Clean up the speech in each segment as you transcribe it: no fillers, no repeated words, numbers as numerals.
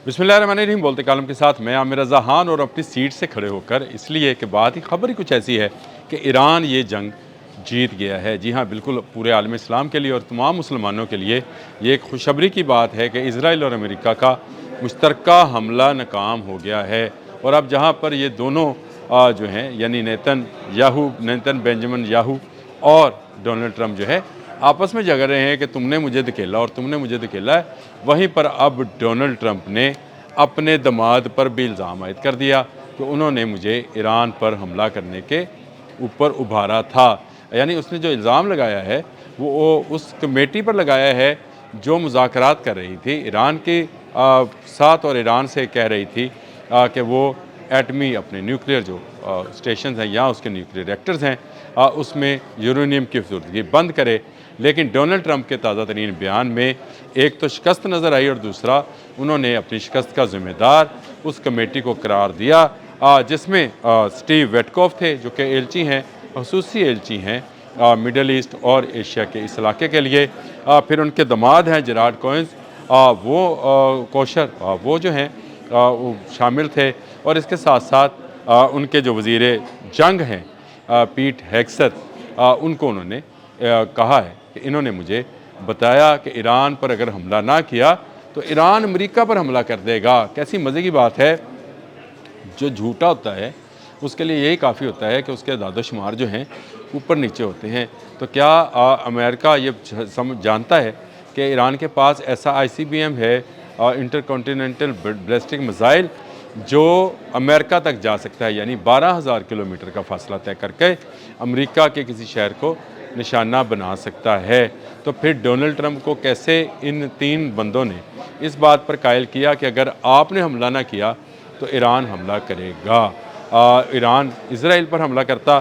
बिस्मिल्लाहिर्रहमानिर्रहीम। बोलते कालम के साथ मैं आमिर रज़ा ख़ान और अपनी सीट से खड़े होकर इसलिए कि बात ही खबर ही कुछ ऐसी है कि ईरान ये जंग जीत गया है। जी हाँ, बिल्कुल पूरे आलम इस्लाम के लिए और तमाम मुसलमानों के लिए ये एक खुशखबरी की बात है कि इज़राइल और अमेरिका का मुश्तरका हमला नाकाम हो गया है। और अब जहाँ पर ये दोनों जो हैं यानी नेतन बेंजामिन याहू और डोनाल्ड ट्रंप जो है आपस में झगड़ रहे हैं कि तुमने मुझे धकेला और तुमने मुझे धकेला है, वहीं पर अब डोनाल्ड ट्रंप ने अपने दामाद पर भी इल्ज़ाम आयद कर दिया कि उन्होंने मुझे ईरान पर हमला करने के ऊपर उभारा था। यानी उसने जो इल्ज़ाम लगाया है वो उस कमेटी पर लगाया है जो मुज़ाकरात कर रही थी ईरान के साथ और ईरान से कह रही थी कि वो एटमी अपने न्यूक्लियर जो स्टेशन हैं या उसके न्यूक्लियर रिएक्टर्स हैं उसमें यूरेनियम की फ़ज़ूलगी बंद करे। लेकिन डोनाल्ड ट्रंप के ताज़ा तरीन बयान में एक तो शिकस्त नज़र आई और दूसरा उन्होंने अपनी शिकस्त का ज़िम्मेदार उस कमेटी को करार दिया जिसमें स्टीव विटकॉफ थे जो कि एलची हैं, ख़ुसूसी एलची हैं मिडल ईस्ट और एशिया के इस इलाके के लिए। फिर उनके दामाद हैं जेराड कोहेंस, वो कोशर वो जो हैं वो शामिल थे। और इसके साथ साथ उनके जो वज़ीर जंग हैं पीट हेगसेथ, उनको उन्होंने कहा है कि इन्होंने मुझे बताया कि ईरान पर अगर हमला ना किया तो ईरान अमेरिका पर हमला कर देगा। कैसी मज़े की बात है। जो झूठा होता है उसके लिए यही काफ़ी होता है कि उसके दादोशुमार जो हैं ऊपर नीचे होते हैं। तो क्या अमेरिका ये जानता है कि ईरान के पास ऐसा ICBM है, इंटरकॉन्टिनेंटल बैलिस्टिक मिसाइल, जो अमेरिका तक जा सकता है, यानी 12,000 किलोमीटर का फासला तय करके अमेरिका के किसी शहर को निशाना बना सकता है। तो फिर डोनाल्ड ट्रंप को कैसे इन तीन बंदों ने इस बात पर कायल किया कि अगर आपने हमला ना किया तो ईरान हमला करेगा। ईरान इज़राइल पर हमला करता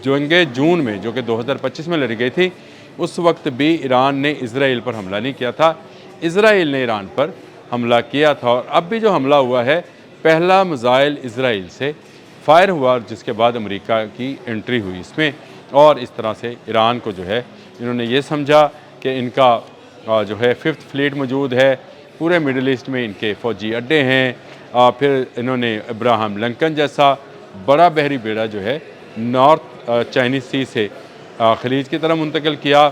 जंगे जून में जो कि 2025 में लड़ी गई थी, उस वक्त भी ईरान ने इज़राइल पर हमला नहीं किया था, इज़राइल ने ईरान पर हमला किया था। और अब भी जो हमला हुआ है पहला मिसाइल इज़राइल से फायर हुआ जिसके बाद अमेरिका की एंट्री हुई इसमें। और इस तरह से ईरान को जो है इन्होंने ये समझा कि इनका जो है 5th फ्लीट मौजूद है, पूरे मिडल ईस्ट में इनके फ़ौजी अड्डे हैं। फिर इन्होंने अब्राहम लिंकन जैसा बड़ा बहरी बेड़ा जो है नॉर्थ चाइनीज़ सी से खलीज की तरफ मुंतकिल किया।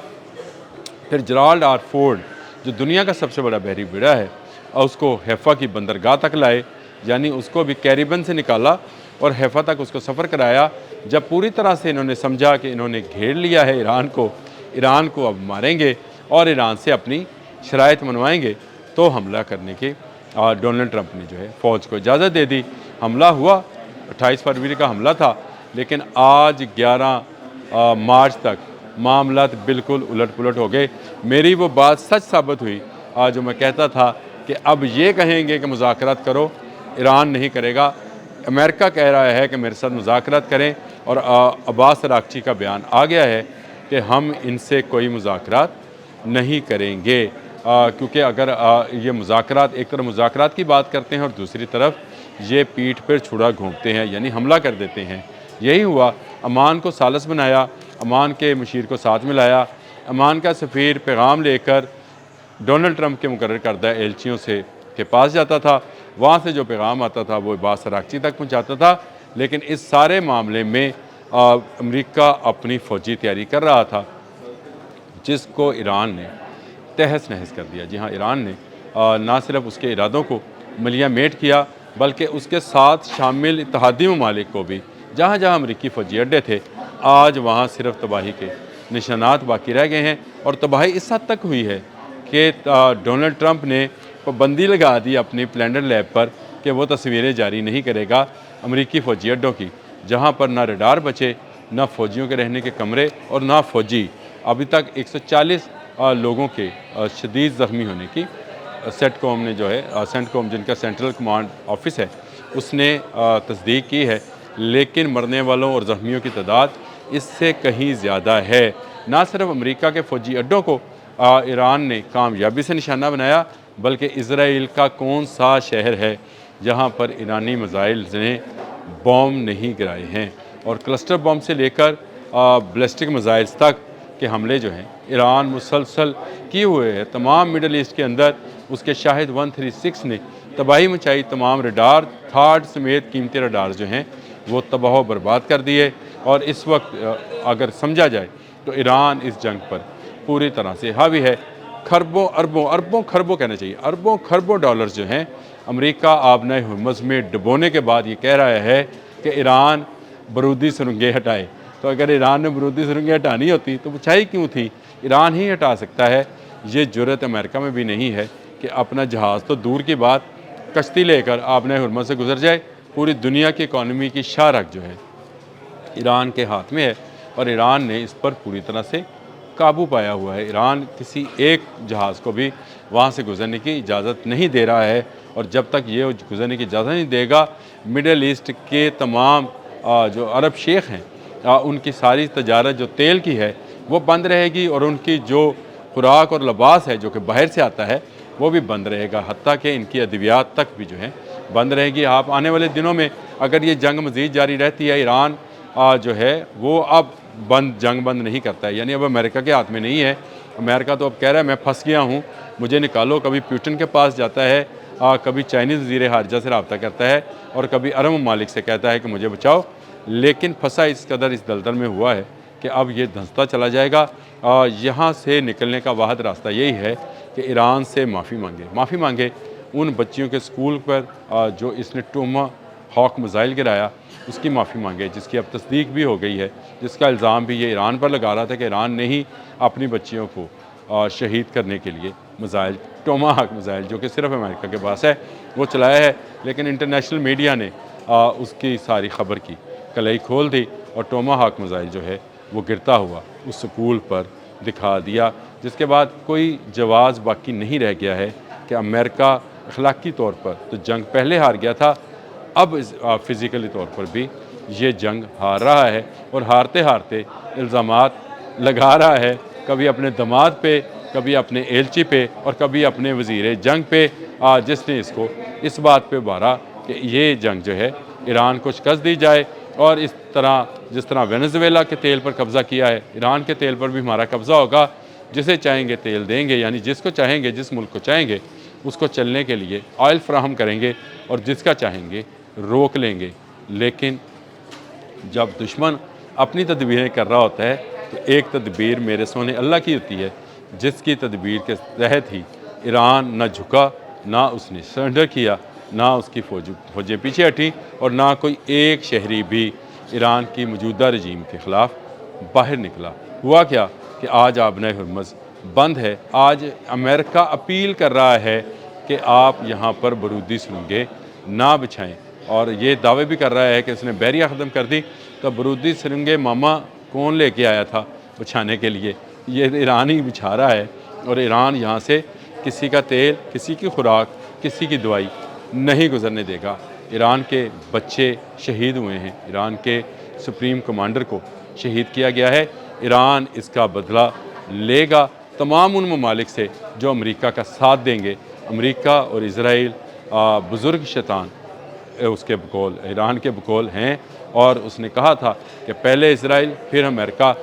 फिर जराल्ड आर फोर्ड जो दुनिया का सबसे बड़ा बहरी बेड़ा है उसको हैफ़ा की बंदरगाह तक लाए, यानी उसको भी कैरिबन से निकाला और हैफ़ा तक उसको सफ़र कराया। जब पूरी तरह से इन्होंने समझा कि इन्होंने घेर लिया है ईरान को अब मारेंगे और ईरान से अपनी शराइत मनवाएंगे, तो हमला करने की डोनाल्ड ट्रंप ने जो है फ़ौज को इजाज़त दे दी। हमला हुआ, 28 फरवरी का हमला था, लेकिन आज 11 मार्च तक मामलात बिल्कुल उलट पुलट हो गए। मेरी वो बात सच साबित हुई आज जो मैं कहता था कि अब ये कहेंगे कि मुज़ाकरात करो, ईरान नहीं करेगा। अमेरिका कह रहा है कि मेरे साथ मुज़ाकरात करें और अब्बास अराग़ची का बयान आ गया है कि हम इनसे कोई मुज़ाकरात नहीं करेंगे, क्योंकि अगर ये मुज़ाकरात एक तरफ मुज़ाकरात की बात करते हैं और दूसरी तरफ ये पीठ पर छुरा घोंपते हैं, यानी हमला कर देते हैं। यही हुआ, अमान को सालस बनाया, अमान के मुशीर को साथ मिलाया, अमान का सफ़ीर पैगाम लेकर डोनाल्ड ट्रंप के मुकर्रर करदा एलचियों से के पास जाता था, वहाँ से जो पैगाम आता था वो अब्बास अराग़ची तक पहुँचाता था। लेकिन इस सारे मामले में अमेरिका अपनी फ़ौजी तैयारी कर रहा था जिसको ईरान ने तहस नहस कर दिया। जी हाँ, ईरान ने ना सिर्फ उसके इरादों को मलिया मेट किया बल्कि उसके साथ शामिल इत्तेहादी ममालिक को भी, जहाँ जहाँ अमरीकी फ़ौजी अड्डे थे, आज वहाँ सिर्फ तबाही के निशानात बाकी रह गए हैं। और तबाही इस हद तक हुई है कि डोनाल्ड ट्रंप ने पाबंदी लगा दी अपनी प्लैंडर लैब पर कि वो तस्वीरें जारी नहीं करेगा अमरीकी फ़ौजी अड्डों की, जहाँ पर ना रडार बचे, ना फ़ौजियों के रहने के कमरे और ना फ़ौजी। अभी तक 140 लोगों के शदीद ज़ख्मी होने की सेंटकॉम ने जो है सेंटकॉम जिनका सेंट्रल कमांड ऑफिस है उसने तस्दीक की है। लेकिन मरने वालों और ज़ख्मियों की तादाद इससे कहीं ज़्यादा है। ना सिर्फ अमेरिका के फ़ौजी अड्डों को ईरान ने कामयाबी से निशाना बनाया, बल्कि इज़राइल का कौन सा शहर है जहाँ पर ईरानी मिसाइल ने बॉम्ब नहीं गिराए हैं। और क्लस्टर बॉम्ब से लेकर बैलिस्टिक मिसाइल्स तक के हमले जो हैं ईरान मुसलसल किए हुए हैं। तमाम मिडल ईस्ट के अंदर उसके शाहिद 136 ने تباہی مچائی، تمام ریڈار تھاڈ سمیت قیمتی ریڈار جو ہیں وہ تباہ و برباد کر دیے، اور اس وقت اگر سمجھا جائے تو ایران اس جنگ پر پوری طرح سے حاوی ہے۔ اربوں خربوں کہنا چاہیے، اربوں خربوں ڈالرز جو ہیں امریکہ آبنائے ہرمز میں ڈبونے کے بعد یہ کہہ رہا ہے کہ ایران بارودی سرنگیں ہٹائے۔ تو اگر ایران نے بارودی سرنگیں ہٹانی ہوتی تو وہ چاہیے کیوں تھی؟ ایران ہی ہٹا سکتا ہے۔ یہ جرأت امریکہ میں بھی نہیں ہے کہ اپنا جہاز تو دور کی بات، کشتی لے کر آبنائے ہرمز سے گزر جائے۔ پوری دنیا کی اکانومی کی شاہ رگ جو ہے ایران کے ہاتھ میں ہے، اور ایران نے اس پر پوری طرح سے قابو پایا ہوا ہے۔ ایران کسی ایک جہاز کو بھی وہاں سے گزرنے کی اجازت نہیں دے رہا ہے، اور جب تک یہ گزرنے کی اجازت نہیں دے گا، مڈل ایسٹ کے تمام جو عرب شیخ ہیں ان کی ساری تجارت جو تیل کی ہے وہ بند رہے گی، اور ان کی جو خوراک اور لباس ہے جو کہ باہر سے آتا ہے وہ بھی بند رہے گا، حتیٰ کہ ان کی ادویات تک بھی جو ہیں بند رہے گی۔ آپ آنے والے دنوں میں اگر یہ جنگ مزید جاری رہتی ہے، ایران جو ہے وہ اب جنگ بند نہیں کرتا ہے، یعنی اب امریکہ کے ہاتھ میں نہیں ہے۔ امریکہ تو اب کہہ رہا ہے میں پھنس گیا ہوں، مجھے نکالو۔ کبھی پیوٹن کے پاس جاتا ہے، کبھی چائنیز وزیر خارجہ سے رابطہ کرتا ہے، اور کبھی عرب ممالک سے کہتا ہے کہ مجھے بچاؤ، لیکن پھنسا اس قدر اس دلدل میں ہوا ہے کہ اب یہ دھنستا چلا جائے گا۔ یہاں سے نکلنے کا واحد راستہ یہی ہے کہ ایران سے معافی مانگے ان بچیوں کے سکول پر جو اس نے ٹوما ہاک میزائل گرایا، اس کی معافی مانگے، جس کی اب تصدیق بھی ہو گئی ہے، جس کا الزام بھی یہ ایران پر لگا رہا تھا کہ ایران نے ہی اپنی بچیوں کو شہید کرنے کے لیے میزائل، ٹوما ہاک میزائل جو کہ صرف امریکہ کے پاس ہے، وہ چلایا ہے۔ لیکن انٹرنیشنل میڈیا نے اس کی ساری خبر کی کلائی کھول دی، اور ٹوما ہاک میزائل جو ہے وہ گرتا ہوا اس سکول پر دکھا دیا، جس کے بعد کوئی جواز باقی نہیں رہ گیا ہے کہ امریکہ اخلاقی طور پر تو جنگ پہلے ہار گیا تھا، اب فزیکلی طور پر بھی یہ جنگ ہار رہا ہے، اور ہارتے ہارتے الزامات لگا رہا ہے، کبھی اپنے داماد پہ، کبھی اپنے ایلچی پہ، اور کبھی اپنے وزیر جنگ پہ، جس نے اس کو اس بات پہ ابھارا کہ یہ جنگ جو ہے ایران کو شکست دی جائے، اور جس طرح وینزویلا کے تیل پر قبضہ کیا ہے، ایران کے تیل پر بھی ہمارا قبضہ ہوگا، جسے چاہیں گے تیل دیں گے، یعنی جس کو چاہیں گے، جس ملک کو چاہیں گے اس کو چلنے کے لیے آئل فراہم کریں گے، اور جس کا چاہیں گے روک لیں گے۔ لیکن جب دشمن اپنی تدبیریں کر رہا ہوتا ہے تو ایک تدبیر میرے سونے اللہ کی ہوتی ہے، جس کی تدبیر کے تحت ہی ایران نہ جھکا، نہ اس نے سرنڈر کیا، نہ اس کی فوجیں پیچھے ہٹیں، اور نہ کوئی ایک شہری بھی ایران کی موجودہ رجیم کے خلاف باہر نکلا۔ ہوا کیا کہ آج آبنائے ہرمز بند ہے۔ آج امریکہ اپیل کر رہا ہے کہ آپ یہاں پر بارودی سرنگیں نہ بچھائیں، اور یہ دعوے بھی کر رہا ہے کہ اس نے بحریہ ختم کر دی، تو بارودی سرنگیں ماما کون لے کے آیا تھا بچھانے کے لیے؟ یہ ایران ہی بچھا رہا ہے، اور ایران یہاں سے کسی کا تیل، کسی کی خوراک، کسی کی دوائی نہیں گزرنے دے گا۔ ایران کے بچے شہید ہوئے ہیں، ایران کے سپریم کمانڈر کو شہید کیا گیا ہے۔ ایران اس کا بدلہ لے گا تمام ان ممالک سے جو امریکہ کا ساتھ دیں گے۔ امریکہ اور اسرائیل بزرگ شیطان اس کے بقول، ایران کے بقول ہیں، اور اس نے کہا تھا کہ پہلے اسرائیل پھر امریکہ۔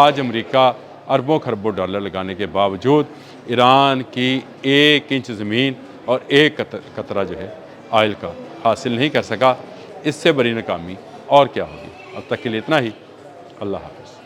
آج امریکہ اربوں خربوں ڈالر لگانے کے باوجود ایران کی 1 انچ زمین اور 1 قطرہ جو ہے آئل کا حاصل نہیں کر سکا۔ اس سے بڑی ناکامی اور کیا ہوگی؟ اب تک کے لیے اتنا ہی۔ اللہ حافظ۔